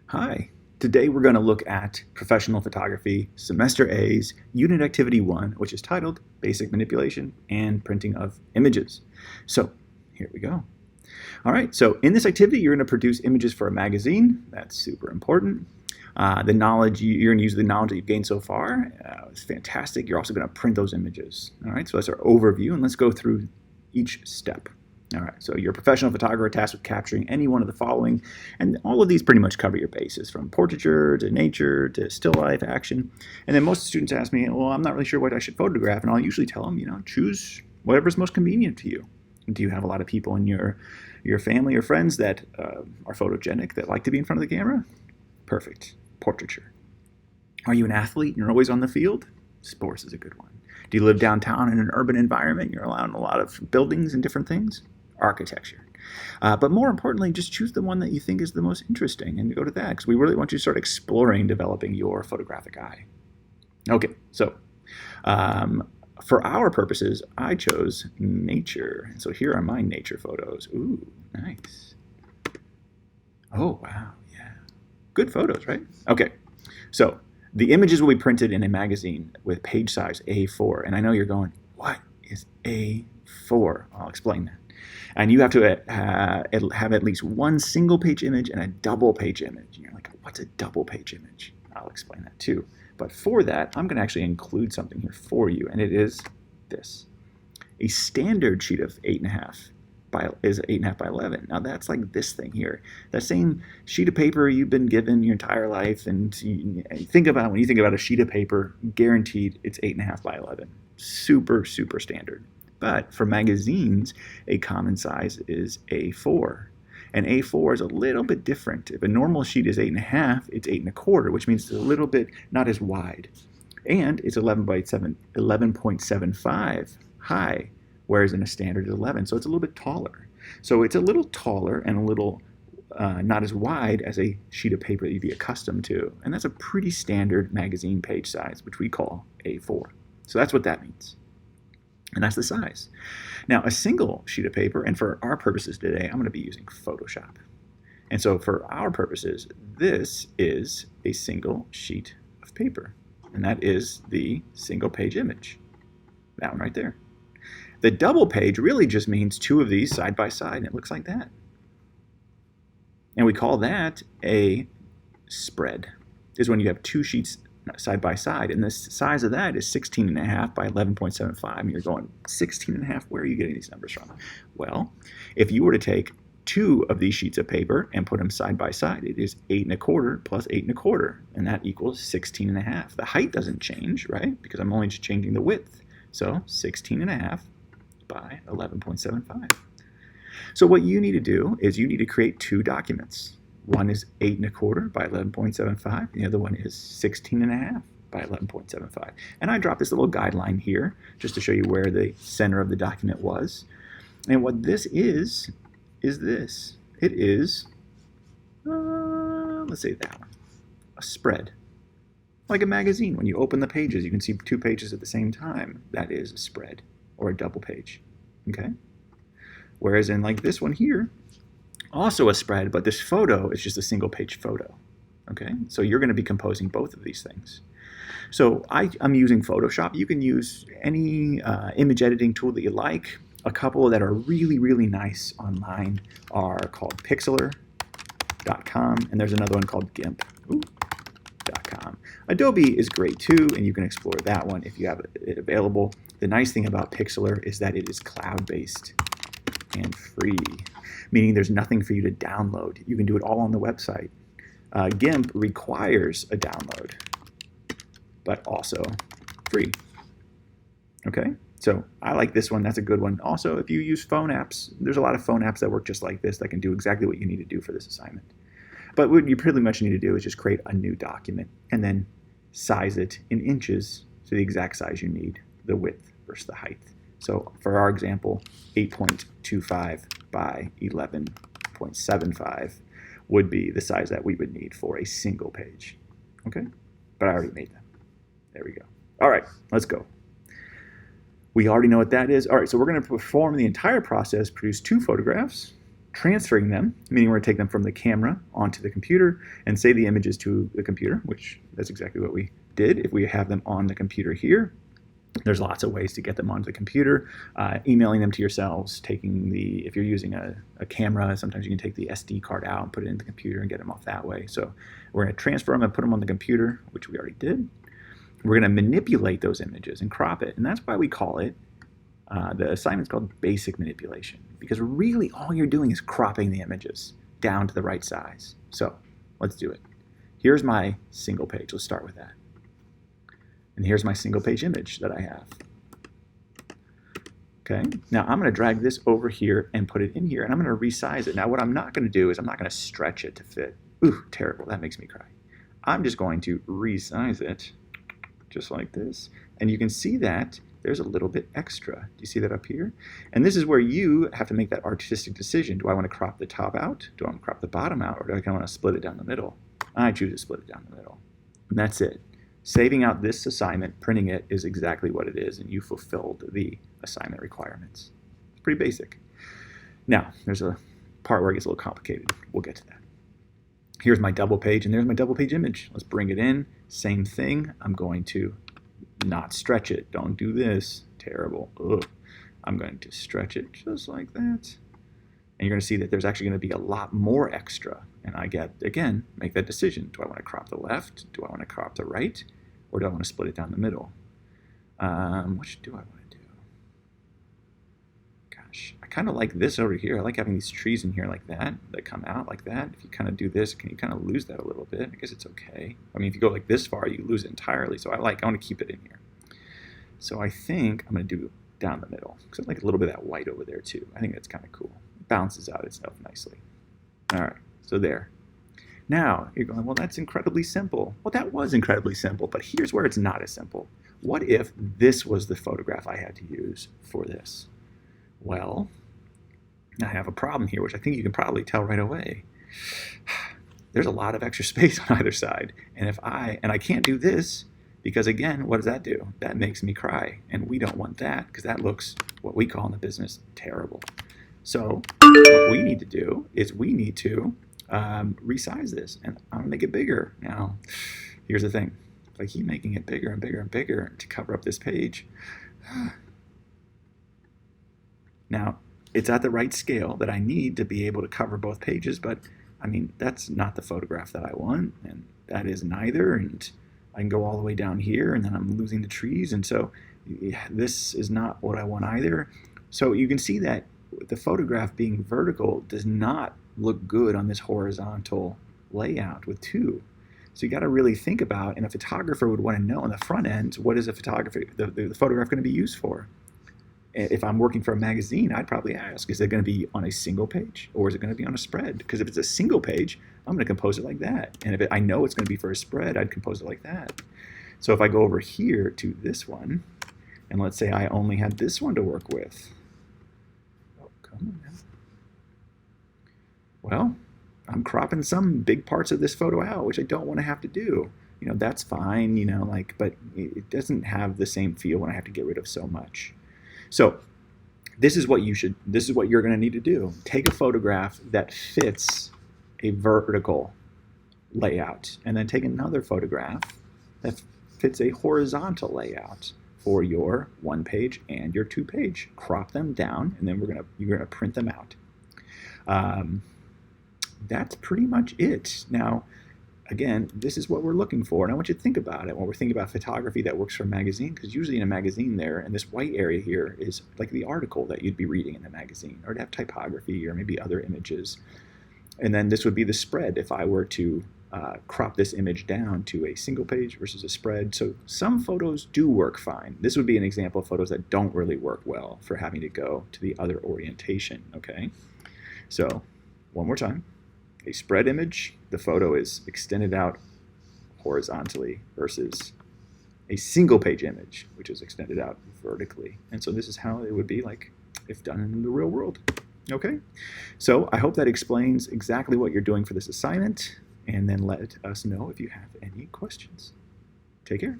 Hi. Today we're going to look at Professional Photography Semester A's Unit Activity 1, which is titled Basic Manipulation and Printing of Images. So here we go. All right, so in this activity you're going to produce images for a magazine. That's super important. The knowledge you're going to use the knowledge that you've gained so far. It's fantastic. You're also going to print those images. All right, so that's our overview, and let's go through each step. All right, so you're a professional photographer tasked with capturing any one of the following, and all of these pretty much cover your bases, from portraiture to nature to still life, action. And then most students ask me, well, I'm not really sure what I should photograph, and I'll usually tell them, choose whatever's most convenient to you. Do you have a lot of people in your family or friends that are photogenic, that like to be in front of the camera? Perfect. Portraiture. Are you an athlete and you're always on the field? Sports is a good one. Do you live downtown in an urban environment? You're around a lot of buildings and different things? Architecture. But more importantly, just choose the one that you think is the most interesting and go to that, because we really want you to start exploring developing your photographic eye. Okay, so for our purposes, I chose nature. So here are my nature photos. Ooh, nice. Oh, wow, yeah. Good photos, right? Okay, so the images will be printed in a magazine with page size A4. And I know you're going, what is A4? I'll explain that. And you have to have at least one single page image and a double page image. And you're like, what's a double page image? I'll explain that too. But for that, I'm going to actually include something here for you, and it is this. A standard sheet of 8.5 is 8.5 by 11. Now that's like this thing here. That same sheet of paper you've been given your entire life, and you think about, when you think about a sheet of paper, guaranteed it's 8.5 by 11. Super, super standard. But for magazines, a common size is A4. And A4 is a little bit different. If a normal sheet is 8.5, it's 8.25, which means it's a little bit not as wide. And it's 11.75 high, whereas in a standard it's 11. So it's a little bit taller. So it's a little taller and a little not as wide as a sheet of paper that you'd be accustomed to. And that's a pretty standard magazine page size, which we call A4. So that's what that means. And that's the size. Now, a single sheet of paper, and for our purposes today, I'm going to be using Photoshop. And so for our purposes, this is a single sheet of paper. And that is the single page image. That one right there. The double page really just means two of these side by side, and it looks like that. And we call that a spread, is when you have two sheets side by side, and the size of that is 16.5 by 11.75. And you're going, 16.5, where are you getting these numbers from? Well, if you were to take two of these sheets of paper and put them side by side, it is 8.25 plus 8.25, and that equals 16.5. The height doesn't change, right? Because I'm only just changing the width. So 16.5 by 11.75. So what you need to do is you need to create two documents. One is 8.25 by 11.75, and the other one is 16.5 by 11.75. And I dropped this little guideline here just to show you where the center of the document was. And what this is this. It is, let's say that one, a spread. Like a magazine, when you open the pages, you can see two pages at the same time. That is a spread, or a double page, okay? Whereas in like this one here, also a spread, but this photo is just a single page photo. Okay, so you're going to be composing both of these things. So I'm using Photoshop. You can use any image editing tool that you like. A couple that are really, really nice online are called Pixlr.com, and there's another one called GIMP.com. Adobe is great too, and you can explore that one if you have it available. The nice thing about Pixlr is that it is cloud-based and free, meaning there's nothing for you to download. You can do it all on the website. GIMP requires a download, but also free. Okay, so I like this one. That's a good one. Also, if you use phone apps, there's a lot of phone apps that work just like this that can do exactly what you need to do for this assignment. But what you pretty much need to do is just create a new document and then size it in inches to the exact size you need, the width versus the height. So for our example, 8.25 by 11.75 would be the size that we would need for a single page. Okay? But I already made them. There we go. All right, let's go. We already know what that is. All right, so we're going to perform the entire process, produce two photographs, transferring them, meaning we're going to take them from the camera onto the computer and save the images to the computer, which that's exactly what we did. If we have them on the computer here, there's lots of ways to get them onto the computer, emailing them to yourselves, if you're using a camera, sometimes you can take the SD card out and put it in the computer and get them off that way. So we're going to transfer them and put them on the computer, which we already did. We're going to manipulate those images and crop it, and that's why we call it, the assignment's called basic manipulation, because really all you're doing is cropping the images down to the right size. So let's do it. Here's my single page. Let's start with that. And here's my single page image that I have. Okay, now I'm going to drag this over here and put it in here, and I'm going to resize it. Now what I'm not going to do is I'm not going to stretch it to fit. Ooh, terrible, that makes me cry. I'm just going to resize it just like this, and you can see that there's a little bit extra. Do you see that up here? And this is where you have to make that artistic decision. Do I want to crop the top out? Do I want to crop the bottom out? Or do I want to split it down the middle? I choose to split it down the middle. And that's it. Saving out this assignment, printing it, is exactly what it is, and you fulfilled the assignment requirements. It's pretty basic. Now, there's a part where it gets a little complicated. We'll get to that. Here's my double page, and there's my double page image. Let's bring it in. Same thing. I'm going to not stretch it. Don't do this. Terrible. Ugh. I'm going to stretch it just like that. And you're going to see that there's actually going to be a lot more extra. And I get, again, make that decision. Do I want to crop the left? Do I want to crop the right? Or do I want to split it down the middle? Which do I want to do? Gosh, I kind of like this over here. I like having these trees in here like that come out like that. If you kind of do this, can you kind of lose that a little bit? I guess it's okay. I mean, if you go like this far, you lose it entirely. So I want to keep it in here. So I think I'm going to do down the middle, because I like a little bit of that white over there too. I think that's kind of cool. It balances out itself nicely. All right, so there. Now, you're going, well, that's incredibly simple. Well, that was incredibly simple, but here's where it's not as simple. What if this was the photograph I had to use for this? Well, I have a problem here, which I think you can probably tell right away. There's a lot of extra space on either side, and I can't do this, because again, what does that do? That makes me cry, and we don't want that, because that looks, what we call in the business, terrible. So what we need to do is we need to resize this, and I'm gonna make it bigger. Now, here's the thing. If I keep making it bigger and bigger and bigger to cover up this page, now it's at the right scale that I need to be able to cover both pages, but I mean, that's not the photograph that I want, and that is neither, and I can go all the way down here, and then I'm losing the trees, and so this is not what I want either. So you can see that the photograph being vertical does not look good on this horizontal layout with two. So you got to really think about, and a photographer would want to know on the front end, what is the photograph going to be used for? If I'm working for a magazine, I'd probably ask, is it going to be on a single page, or is it going to be on a spread? Because if it's a single page, I'm going to compose it like that. And if I know it's going to be for a spread, I'd compose it like that. So if I go over here to this one, and let's say I only had this one to work with. Oh, come on now. Well, I'm cropping some big parts of this photo out, which I don't want to have to do. You know, that's fine, you know, but it doesn't have the same feel when I have to get rid of so much. So this is what you're going to need to do. Take a photograph that fits a vertical layout, and then take another photograph that fits a horizontal layout for your 1-page and your 2-page. Crop them down, and then you're gonna print them out. That's pretty much it. Now, again, this is what we're looking for, and I want you to think about it when we're thinking about photography that works for a magazine, because usually in a magazine there, and this white area here is like the article that you'd be reading in the magazine, or to have typography or maybe other images. And then this would be the spread if I were to crop this image down to a single page versus a spread. So some photos do work fine. This would be an example of photos that don't really work well for having to go to the other orientation, okay? So one more time. A spread image, the photo is extended out horizontally versus a single page image, which is extended out vertically. And so this is how it would be like if done in the real world. Okay, so I hope that explains exactly what you're doing for this assignment, and then let us know if you have any questions. Take care.